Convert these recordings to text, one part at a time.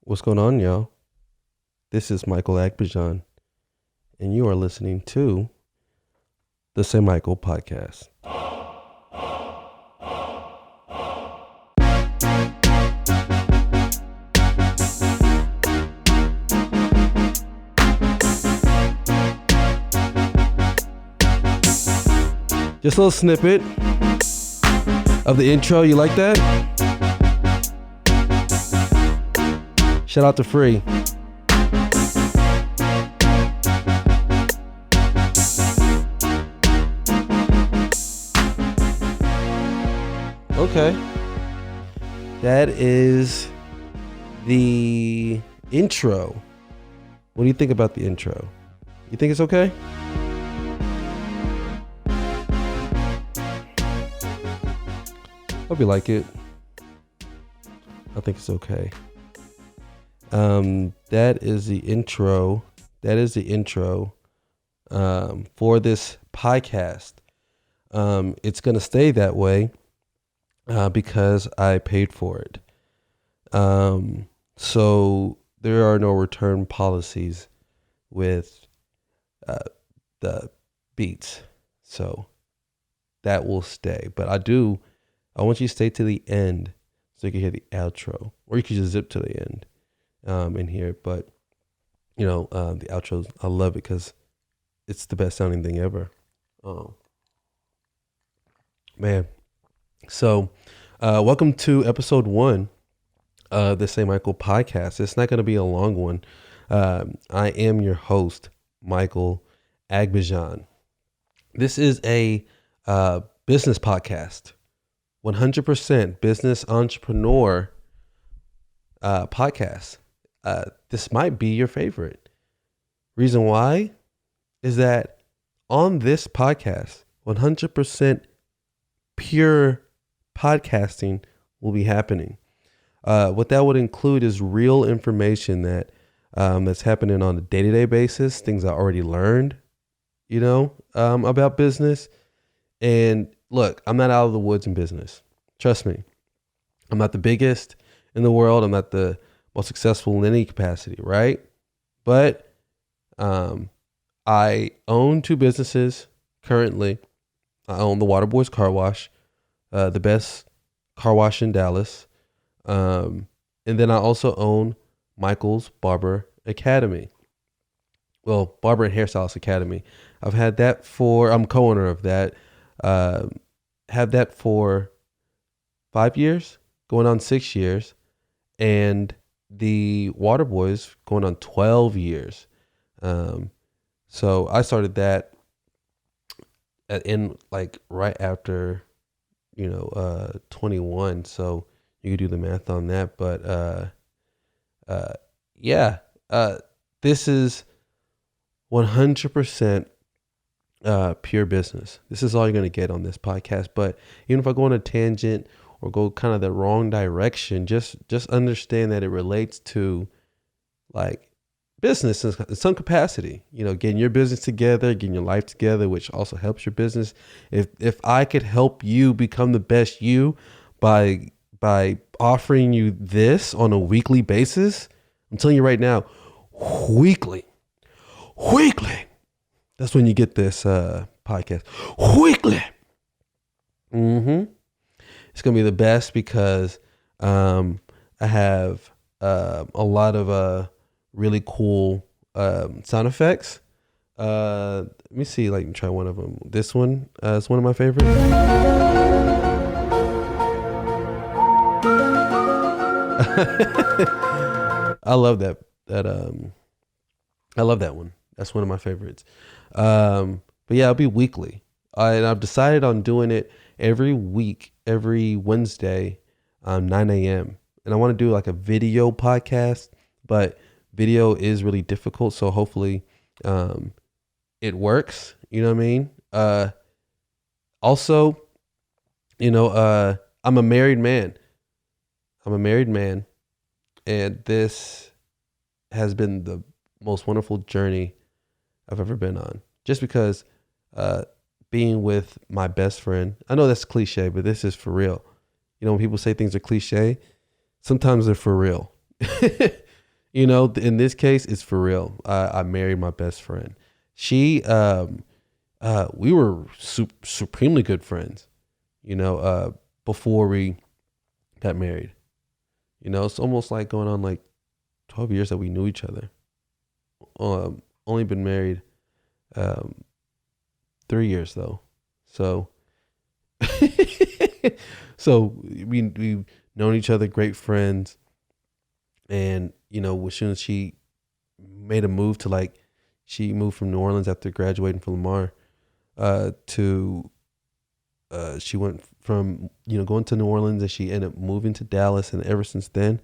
What's going on, y'all? This is Michael Aigbedion, and you are listening to the SAYMICHAEL podcast. Just a little snippet of the intro. You like that? Shout out to Free. Okay. That is the intro. What do you think about the intro? You think it's okay? Hope you like it. I think it's okay. That is the intro. For this podcast. It's gonna stay that way because I paid for it. So there are no return policies with the beats. So that will stay. But I want you to stay to the end so you can hear the outro, or you can just zip to the end and hear it. But the outros, I love it because it's the best sounding thing ever. Oh man. So welcome to episode 1 of the SAYMICHAEL podcast. It's not going to be a long one. I am your host, Michael Aigbedion. This is a business podcast. 100% business entrepreneur podcast. This might be your favorite. Reason why is that on this podcast, 100% pure podcasting will be happening. What that would include is real information that's happening on a day-to-day basis, things I already learned, about business. And look, I'm not out of the woods in business. Trust me. I'm not the biggest in the world. I'm not the most successful in any capacity, right? But I own 2 businesses currently. I own the Waterboys car wash, the best car wash in Dallas. And then I also own Michael's Barber Academy. Well, Barber and Hairstylist Academy. I've had that I'm co-owner of that. Have that for 5 years, going on 6 years, and the Waterboys going on 12 years. So I started that right after, 21. So you could do the math on that. But this is 100% pure business. This is all you're going to get on this podcast. But even if I go on a tangent or go kind of the wrong direction, just understand that it relates to like business in some capacity, getting your business together, getting your life together, which also helps your business. If I could help you become the best you by offering you this on a weekly basis, I'm telling you right now, weekly. That's when you get this podcast. Weekly. It's going to be the best because I have a lot of really cool sound effects. Let me see, try one of them. This one is one of my favorites. I love that. I love that one. That's one of my favorites. But yeah, it'll be weekly. And I've decided on doing it every week, every Wednesday, 9 a.m. And I want to do like a video podcast, but video is really difficult. So hopefully it works. You know what I mean? Also, I'm a married man. And this has been the most wonderful journey I've ever been on. Just because being with my best friend, I know that's cliche, but this is for real. When people say things are cliche, sometimes they're for real. In this case, it's for real. I married my best friend. She, we were supremely good friends, you know, before we got married. It's almost like going on like 12 years that we knew each other. Only been married, um, 3 years though. So, so we've known each other, great friends. And, as soon as she made a move to like, she moved from New Orleans after graduating from Lamar, to, she went from, going to New Orleans, and she ended up moving to Dallas. And ever since then,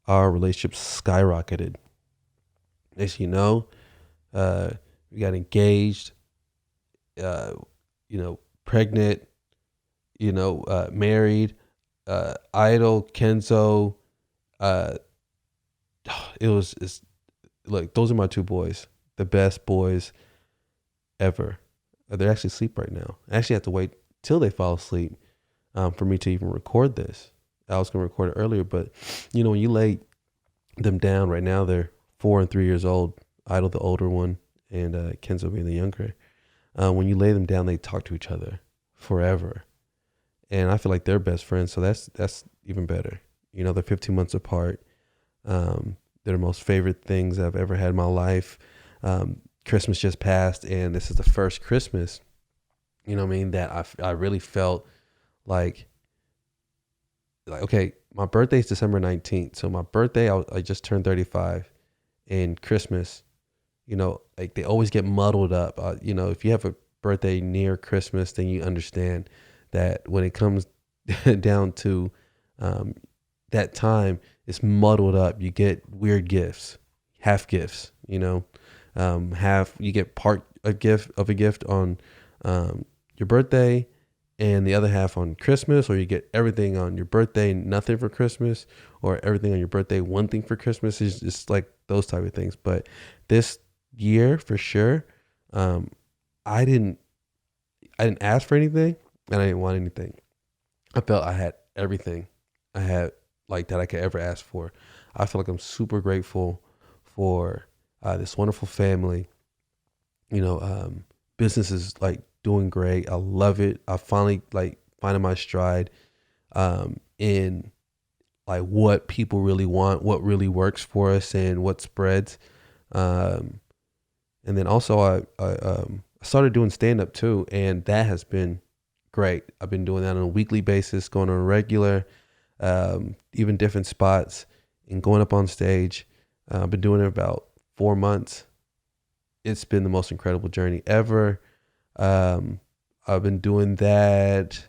our relationship skyrocketed. As you know, we got engaged, uh, pregnant, married, Idol, Kenzo. Uh, it's like, those are my two boys, the best boys ever. They're actually asleep right now. I actually have to wait till they fall asleep, for me to even record this. I was going to record it earlier, but when you lay them down right now, they're 4 and 3 years old. Idol, the older one, and Kenzo being the younger. When you lay them down, they talk to each other forever, and I feel like they're best friends. So that's even better. They're 15 months apart. They're the most favorite things I've ever had in my life. Christmas just passed, and this is the first Christmas, that I really felt like okay, my birthday is December 19th. So my birthday, I just turned 35, and Christmas, like, they always get muddled up. If you have a birthday near Christmas, then you understand that when it comes down to, that time, it's muddled up. You get weird gifts, half gifts, half, you get part a gift on, your birthday, and the other half on Christmas, or you get everything on your birthday, nothing for Christmas, or everything on your birthday, one thing for Christmas. Is just like those type of things. But this year, for sure, I didn't ask for anything, and I didn't want anything. I felt I had everything I had, like, that I could ever ask for. I feel like I'm super grateful for, this wonderful family. Business is like doing great. I love it. I finally like finding my stride, in like what people really want, what really works for us, and what spreads. Um, and then also I started doing stand up too, and that has been great. I've been doing that on a weekly basis, going on a regular, even different spots, and going up on stage. I've been doing it about 4 months. It's been the most incredible journey ever. I've been doing that.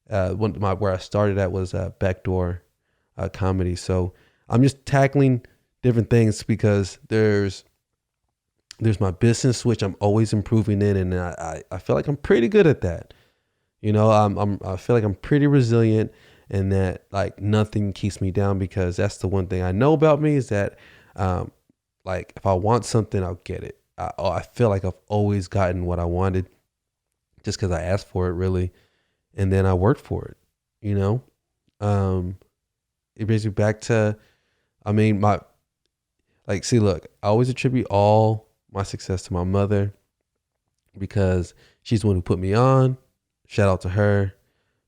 Where I started at was, backdoor, comedy. So I'm just tackling different things because there's my business, which I'm always improving in, and I feel like I'm pretty good at that. I feel like I'm pretty resilient, and that like nothing keeps me down, because that's the one thing I know about me, is that, like, if I want something, I'll get it. I feel like I've always gotten what I wanted just because I asked for it, really, and then I worked for it. Um, it brings me back to, see, look, I always attribute all my success to my mother, because she's the one who put me on. Shout out to her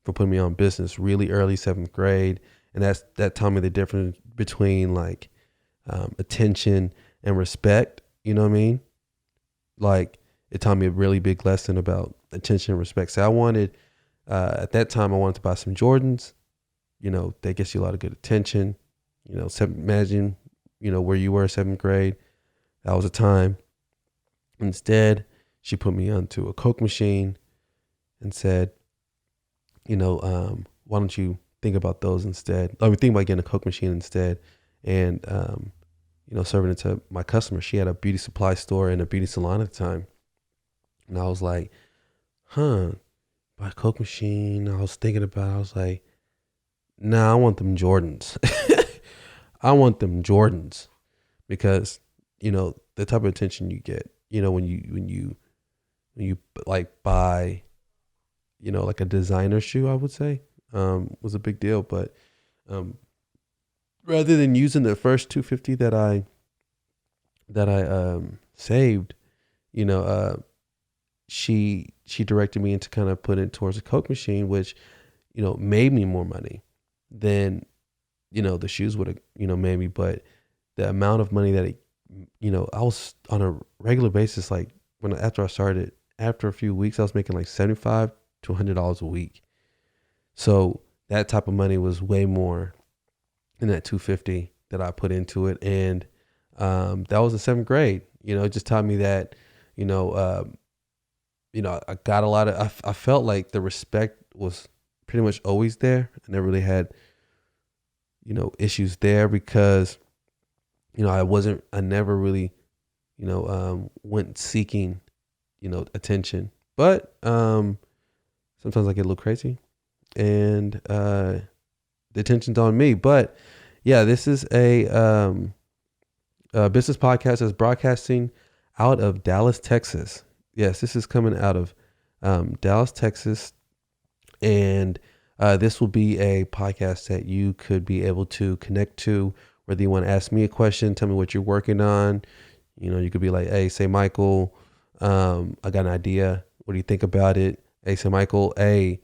for putting me on business really early, 7th grade. And that taught me the difference between like, attention and respect. You know what I mean? Like, it taught me a really big lesson about attention and respect. So I wanted, at that time, I wanted to buy some Jordans. That gets you a lot of good attention. Imagine, where you were 7th grade. That was a time. Instead, she put me onto a Coke machine and said, why don't you think about those instead? Think about getting a Coke machine instead, and, serving it to my customers. She had a beauty supply store and a beauty salon at the time. And I was like, buy a Coke machine. I was thinking about it. I was like, nah, I want them Jordans. I want them Jordans, because, the type of attention you get, when you like buy, like a designer shoe, I would say, was a big deal. But, rather than using the first 250 that I saved, you know, she directed me into kind of put it towards a Coke machine, which, you know, made me more money than, you know, the shoes would have, you know, made me. But the amount of money that it, you know, I was on a regular basis, like after I started, after a few weeks, I was making like $75 to $100 a week. So that type of money was way more than that 250 that I put into it. And that was in seventh grade. You know, it just taught me that, you know, I got a lot of, I felt like the respect was pretty much always there. I never really had, you know, issues there because, you know, I never really, you know, went seeking, you know, attention. But sometimes I get a little crazy and the attention's on me. But yeah, this is a business podcast that's broadcasting out of Dallas, Texas. Yes, this is coming out of Dallas, Texas. And this will be a podcast that you could be able to connect to, whether you want to ask me a question, tell me what you're working on. You know, you could be like, hey, say, Michael, I got an idea. What do you think about it? Hey, say, Michael, hey,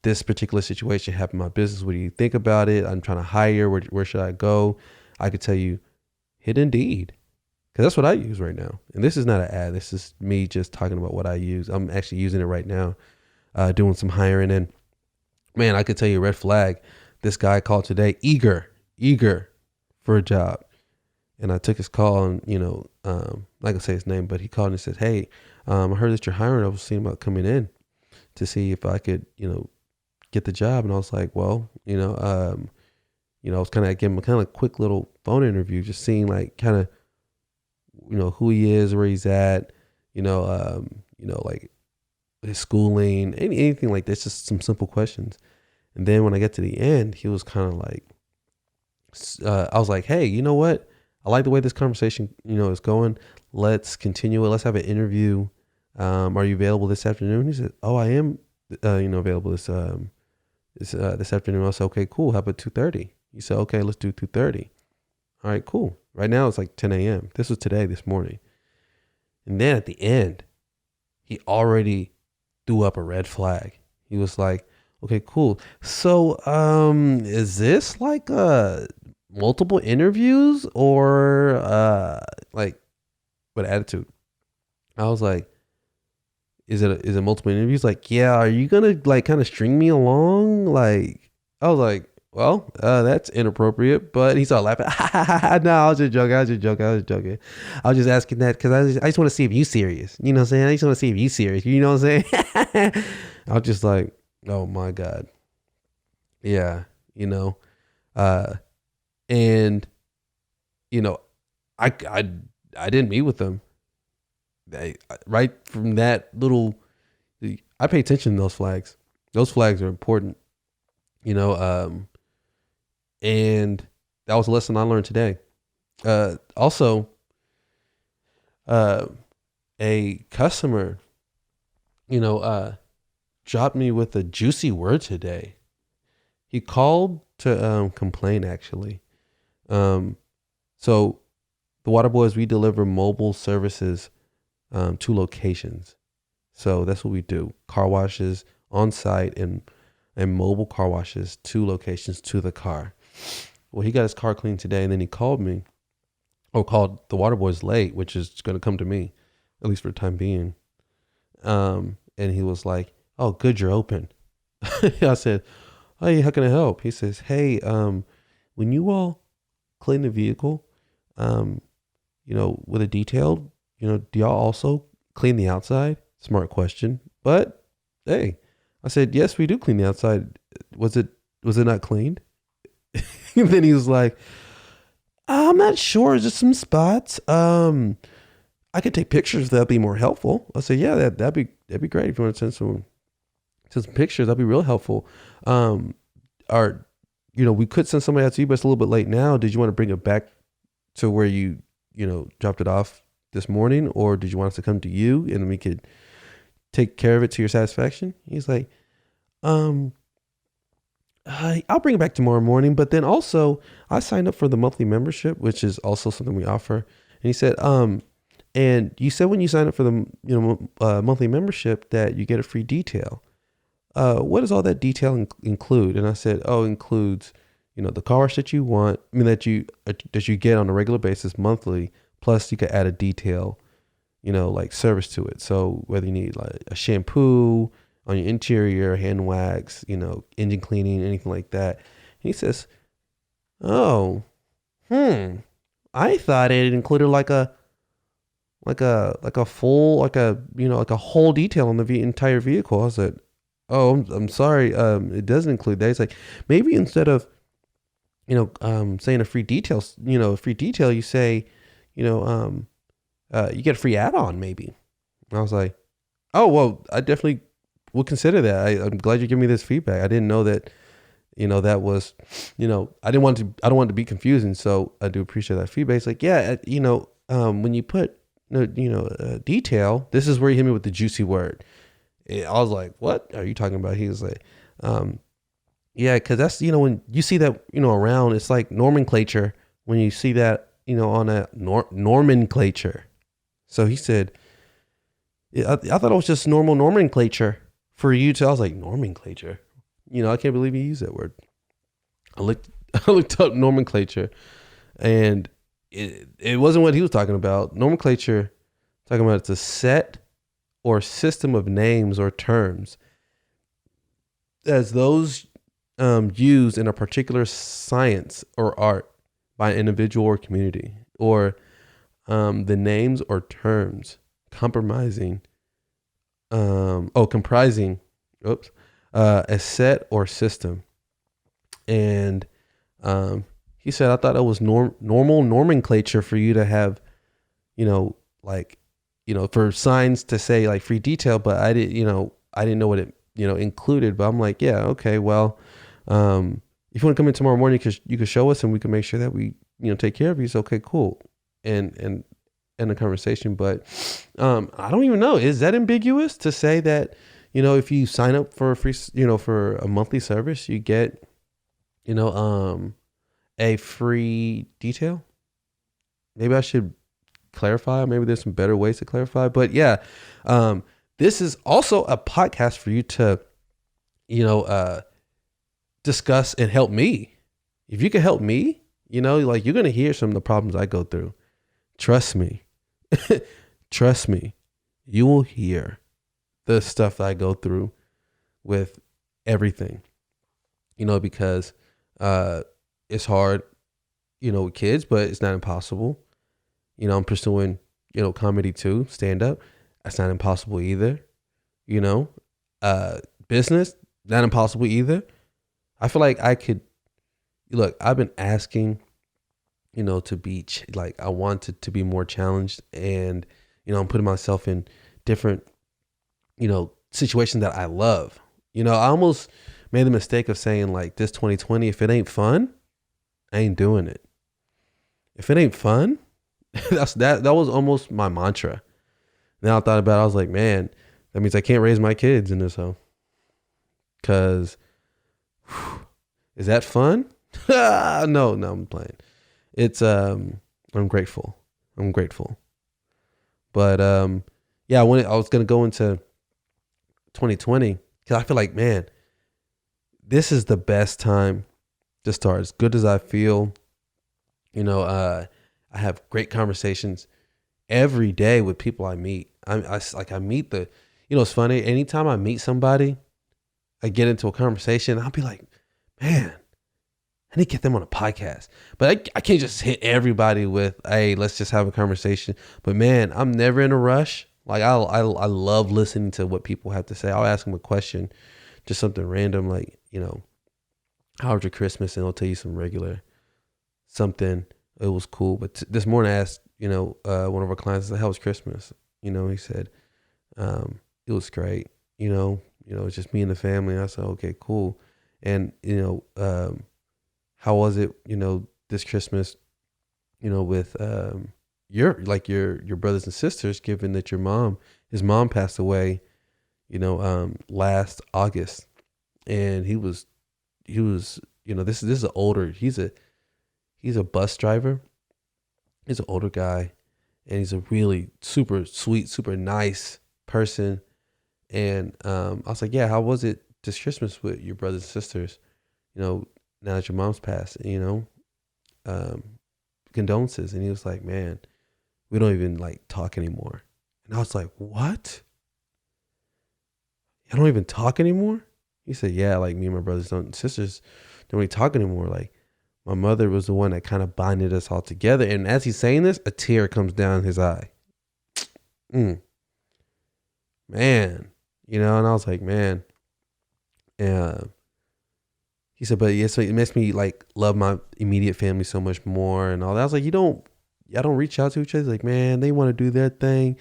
this particular situation happened in my business. What do you think about it? I'm trying to hire. Where should I go? I could tell you, hit Indeed. Because that's what I use right now. And this is not an ad. This is me just talking about what I use. I'm actually using it right now, doing some hiring. And man, I could tell you a red flag. This guy called today, eager for a job. And I took his call and, you know, I can say his name, but he called and said, hey, I heard that you're hiring. I was thinking about coming in to see if I could, you know, get the job. And I was like, well, I was kind of giving him a kind of quick little phone interview, just seeing like kind of, you know, who he is, where he's at, like his schooling, anything like this, just some simple questions. And then when I get to the end, he was kind of like, I was like, hey, you know what? I like the way this conversation, you know, is going. Let's continue it. Let's have an interview. Are you available this afternoon? He said, oh, I am, available this afternoon. I said, okay, cool. How about 2:30? He said, okay, let's do 2:30. All right, cool. Right now it's like 10 a.m. This was this morning. And then at the end, he already threw up a red flag. He was like, okay, cool. So, is this like multiple interviews or like what attitude? I was like, is it multiple interviews? Like, yeah, are you gonna like kind of string me along? Like, I was like, well, that's inappropriate. But he started laughing. No, I was just joking. I was just asking that because I just want to see if you serious. You know what I'm saying? I just want to see if you serious. You know what I'm saying? I was just like, oh my God. Yeah, you know. And you know, I didn't meet with them. Right from that little, I pay attention to those flags. Those flags are important, you know. And that was a lesson I learned today. Also, a customer, dropped me with a juicy word today. He called to complain, actually. So the Waterboys, we deliver mobile services to locations. So that's what we do. Car washes on site and mobile car washes to locations to the car. Well, he got his car cleaned today, and then he called me, or called the Waterboys late, which is going to come to me, at least for the time being. And he was like, oh, good, you're open. I said, hey, how can I help? He says, hey, when you all clean the vehicle, with a detail, do y'all also clean the outside? Smart question. But hey, I said, yes, we do clean the outside. Was it not cleaned? And then he was like, I'm not sure. Just some spots. I could take pictures. That'd be more helpful. I said, yeah, that'd be great. If you want to send some pictures, that'd be real helpful. We could send somebody out to you, but it's a little bit late now. Did you want to bring it back to where you dropped it off this morning, or did you want us to come to you and we could take care of it to your satisfaction? He's like, I'll bring it back tomorrow morning. But then also, I signed up for the monthly membership, which is also something we offer. And he said, and you said when you sign up for the monthly membership that you get a free detail. What does all that detail include? And I said, oh, it includes, the car wash that you want. I mean, that you get on a regular basis monthly. Plus, you could add a detail, like service to it. So whether you need like a shampoo on your interior, hand wax, engine cleaning, anything like that. And he says, oh, I thought it included like a full, like a whole detail on the entire vehicle. I said, oh, I'm sorry. It doesn't include that. It's like, maybe instead of, saying a free detail, you say, you get a free add-on maybe. And I was like, oh, well, I definitely will consider that. I'm glad you gave me this feedback. I didn't know that, that was, I don't want it to be confusing. So I do appreciate that feedback. It's like, yeah, when you put, detail, this is where you hit me with the juicy word. I was like, what are you talking about? He was like, yeah, because that's, when you see that, around, it's like nomenclature when you see that, on a nomenclature. So he said, I thought it was just normal nomenclature for you to, I was like, nomenclature? I can't believe you used that word. I looked up nomenclature, and it wasn't what he was talking about. Nomenclature, talking about it's a set or system of names or terms as those used in a particular science or art by an individual or community, or the names or terms comprising a set or system. And he said, I thought it was normal nomenclature for you to have, for signs to say like free detail, but I didn't know what it, included. But I'm like, yeah, okay, well, if you want to come in tomorrow morning, you could show us and we can make sure that we, take care of you. So, okay, cool. And the conversation, but I don't even know. Is that ambiguous to say that, if you sign up for a free, for a monthly service, you get, a free detail? Maybe I should clarify. Maybe there's some better ways to clarify. But yeah, this is also a podcast for you to, discuss and help me. If you can help me, like you're going to hear some of the problems I go through. Trust me. Trust me. You will hear the stuff I go through with everything, because it's hard, with kids, but it's not impossible. I'm pursuing, comedy too, stand up. That's not impossible either. Business, not impossible either. I feel like I could, look, I've been asking, to be I wanted to be more challenged, and, I'm putting myself in different, situations that I love. I almost made the mistake of saying like this 2020, if it ain't fun, I ain't doing it. If it ain't fun, that was almost my mantra. Now I thought about it, I was like, man, that means I can't raise my kids in this home. Cause is that fun? No, I'm playing. It's I'm grateful. But yeah, I was gonna go into 2020 because I feel like, man, this is the best time to start. As good as I feel, I have great conversations every day with people I meet. I meet it's funny. Anytime I meet somebody, I get into a conversation. I'll be like, man, I need to get them on a podcast. But I can't just hit everybody with, hey, let's just have a conversation. But man, I'm never in a rush. Like I love listening to what people have to say. I'll ask them a question, just something random, like, how was your Christmas? And they'll tell you some regular something. It was cool. But this morning I asked, one of our clients, how was Christmas? He said, it was great. It's just me and the family. And I said, okay, cool. And, how was it, this Christmas, with your brothers and sisters, given that his mom passed away, last August, and he was, this is an older, he's a bus driver. He's an older guy, and he's a really super sweet, super nice person. And I was like, yeah, how was it this Christmas with your brothers and sisters? Now that your mom's passed, condolences. And he was like, man, we don't even like talk anymore. And I was like, what? I don't even talk anymore? He said, yeah, like me and my brothers and sisters don't really talk anymore. Like my mother was the one that kind of bonded us all together. And as he's saying this, a tear comes down his eye. Man, and I was like, man. And he said, but yeah, so it makes me like love my immediate family so much more and all that. I was like, y'all don't reach out to each other. He's like, man, they want to do their thing.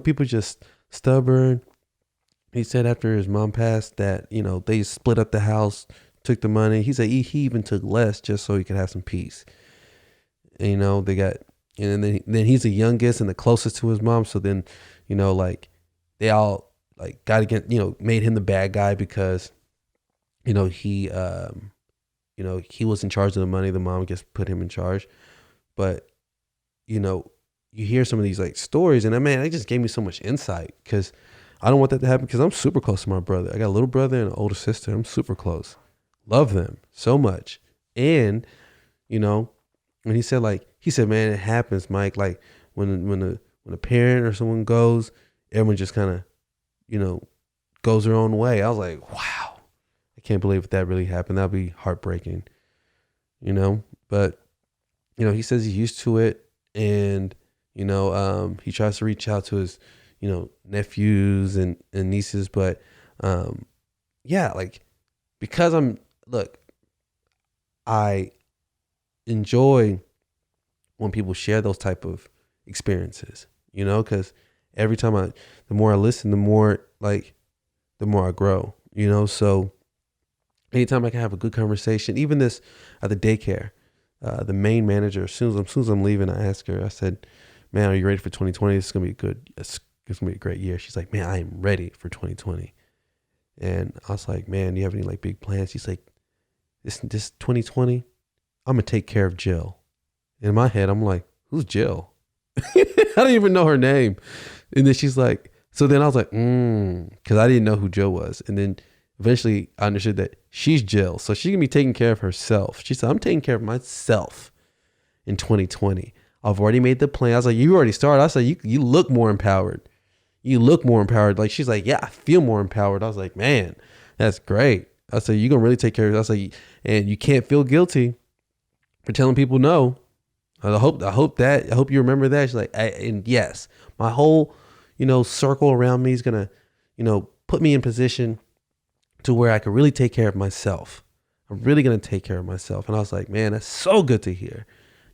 People just stubborn. He said after his mom passed that, they split up the house, took the money. He said he even took less just so he could have some peace. And, they got, and then he's the youngest and the closest to his mom. So then, like they all like got against, made him the bad guy because, he was in charge of the money. The mom just put him in charge. But, you hear some of these like stories and man, it just gave me so much insight because I don't want that to happen because I'm super close to my brother. I got a little brother and an older sister. I'm super close. Love them so much. And, when he said, man, it happens, Mike. Like when a parent or someone goes, everyone just kind of, goes their own way. I was like, wow, I can't believe that really happened. That'd be heartbreaking, but, he says he's used to it. And, he tries to reach out to his, nephews and nieces, but, yeah, like, because I enjoy when people share those type of experiences, because every time the more I listen, the more I grow, so anytime I can have a good conversation, even this at the daycare, the main manager, as soon as I'm leaving, I asked her, I said, man, are you ready for 2020? It's going to be good. It's going to be a great year. She's like, man, I am ready for 2020. And I was like, man, do you have any like big plans? She's like, this 2020, I'm going to take care of Jill. In my head, I'm like, who's Jill? I don't even know her name. And then she's like, so then I was like, because I didn't know who Jill was. And then eventually I understood that she's Jill. So she's going to be taking care of herself. She said, I'm taking care of myself in 2020. I've already made the plan. I was like, you already started. I said, you look more empowered. You look more empowered. Like, she's like, yeah, I feel more empowered. I was like, man, that's great. I said, you're going to really take care of it. I said, and you can't feel guilty for telling people no. I hope you remember that. She's like, and yes, my whole, circle around me is going to, put me in position to where I could really take care of myself. I'm really going to take care of myself. And I was like, man, that's so good to hear.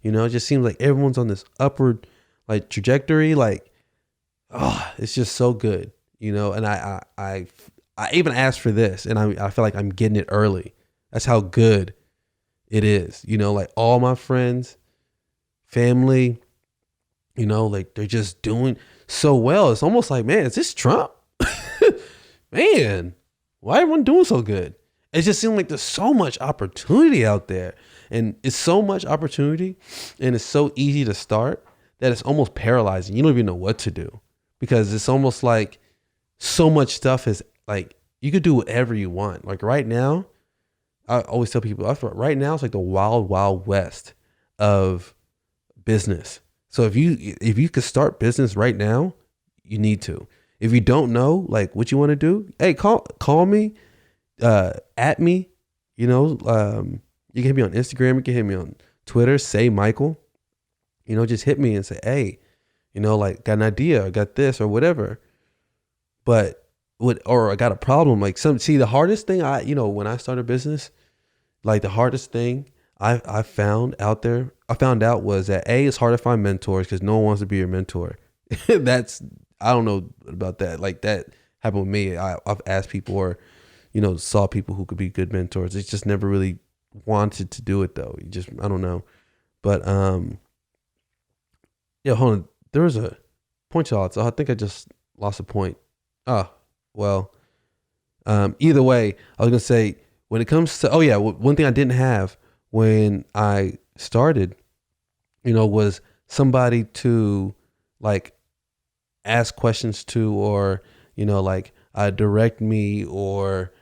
It just seems like everyone's on this upward like trajectory. Like, oh, it's just so good, and I even asked for this and I feel like I'm getting it early. That's how good it is. Like all my friends, family, like they're just doing so well. It's almost like, man, is this Trump? Man, why everyone doing so good? It just seems like there's so much opportunity out there, and it's so much opportunity and it's so easy to start that it's almost paralyzing. You don't even know what to do because it's almost like so much stuff is like, you could do whatever you want. Like right now, I always tell people, right now it's like the wild, wild west of business. So if you could start business right now, you need to. If you don't know like what you want to do, hey, call me, at me, you can hit me on Instagram, you can hit me on Twitter, SAYMICHAEL, just hit me and say, hey, like got an idea, or got this or whatever. But or I got a problem. Like the hardest thing when I started business, like the hardest thing I found out was that it's hard to find mentors because no one wants to be your mentor. I don't know about that. Like that happened with me. I've asked people or, saw people who could be good mentors. It's just never really wanted to do it though. I don't know. But, yeah, hold on. There was a point y'all. So I think I just lost a point. Well, either way, I was going to say when it comes to, one thing I didn't have when I started, was somebody to like ask questions to, or, direct me, or,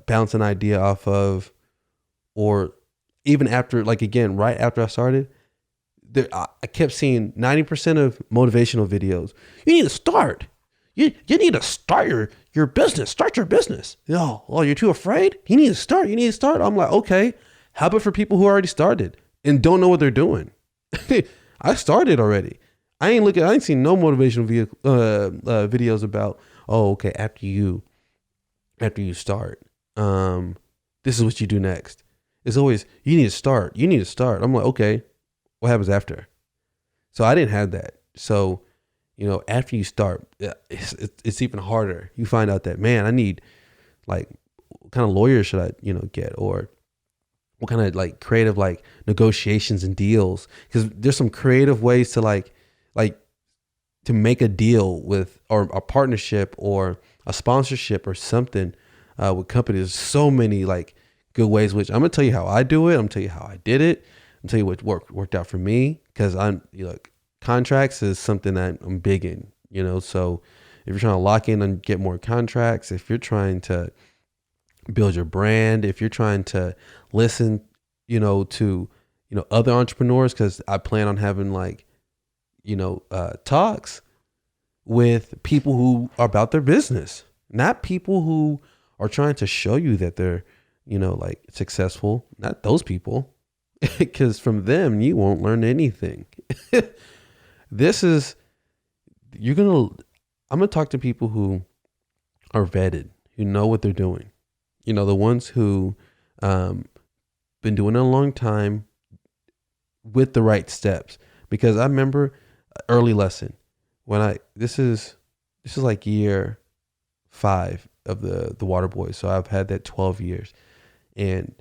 bounce an idea off of, or even after, like, again, right after I started, I kept seeing 90% of motivational videos. You need to start. You need to start your business. Start your business. Oh, you're too afraid? You need to start. You need to start. I'm like, okay, how about for people who already started and don't know what they're doing? I started already. I ain't seen no motivational videos about, okay, after you start, this is what you do next. It's always, you need to start. You need to start. I'm like, okay, what happens after? So I didn't have that. So, after you start, it's even harder. You find out that, man, I need, like, what kind of lawyer should I, get? Or what kind of like creative, like, negotiations and deals? Because there's some creative ways to like to make a deal with, or a partnership or a sponsorship or something with companies. There's so many like good ways, which I'm gonna tell you how I do it. I'm gonna tell you how I did it. I'm gonna tell you what worked out for me, because contracts is something that I'm big in. So if you're trying to lock in and get more contracts, if you're trying to build your brand, if you're trying to listen, to other entrepreneurs, because I plan on having like talks with people who are about their business, not people who are trying to show you that they're like successful. Not those people, because from them you won't learn anything. I'm gonna talk to people who are vetted, who know what they're doing. The ones who been doing it a long time with the right steps. Because I remember early lesson when this is like year 5 of the Waterboys. So I've had that 12 years, and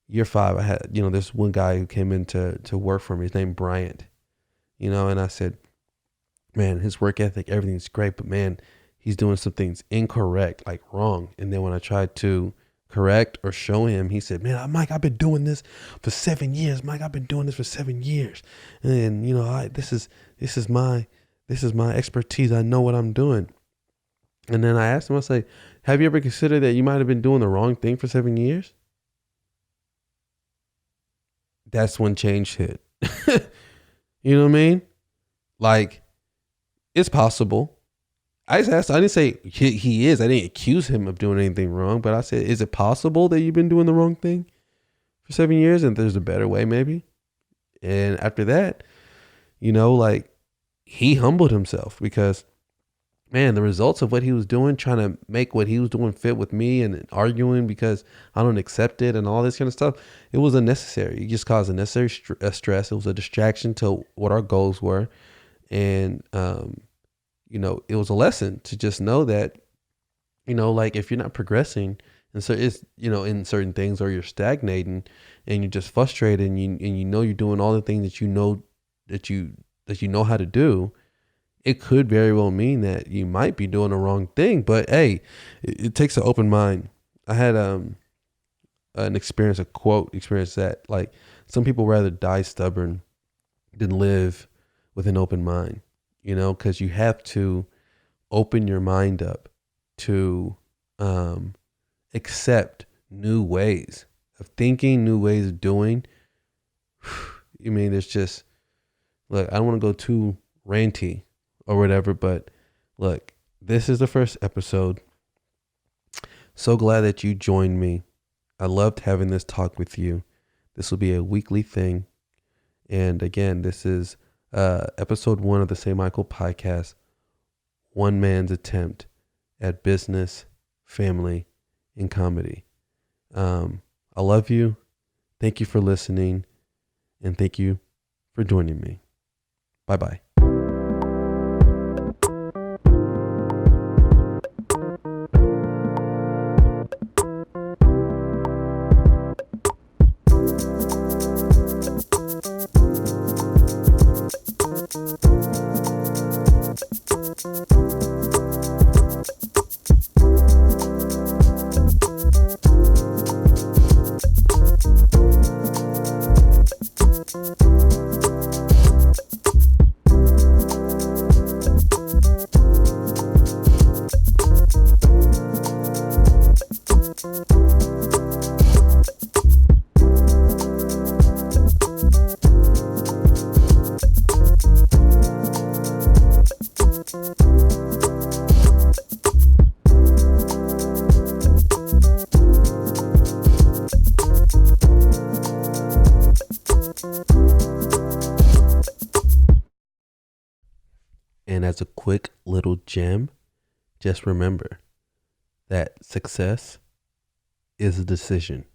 year 5 I had, this one guy who came in to work for me. His name Bryant, and I said, man, his work ethic, everything's great, but man, he's doing some things incorrect, like wrong. And then when I tried to correct or show him, he said, man, Mike, I've been doing this for 7 years. Mike, I've been doing this for 7 years. And this is my expertise. I know what I'm doing. And then I asked him, I say, have you ever considered that you might have been doing the wrong thing for 7 years? That's when change hit. You know what I mean? Like, it's possible. I just asked, I didn't say he is. I didn't accuse him of doing anything wrong, but I said, is it possible that you've been doing the wrong thing for 7 years and there's a better way maybe? And after that, like, he humbled himself, because, man, the results of what he was doing, trying to make what he was doing fit with me and arguing because I don't accept it and all this kind of stuff, it was unnecessary. It just caused unnecessary stress. It was a distraction to what our goals were. And, it was a lesson to just know that, like, if you're not progressing, and so it's, in certain things, or you're stagnating and you're just frustrated, and you're doing all the things that that you know how to do, it could very well mean that you might be doing the wrong thing. But hey, it takes an open mind. I had a quote experience that, like, some people rather die stubborn than live with an open mind. Because you have to open your mind up to accept new ways of thinking, new ways of doing. I mean, there's just, look, I don't want to go too ranty or whatever, but look, this is the first episode. So glad that you joined me. I loved having this talk with you. This will be a weekly thing. And again, this is episode 1 of the SAYMICHAEL podcast, one man's attempt at business, family, and comedy. I love you. Thank you for listening, and thank you for joining me. Bye-bye. And as a quick little gem, just remember that success is a decision.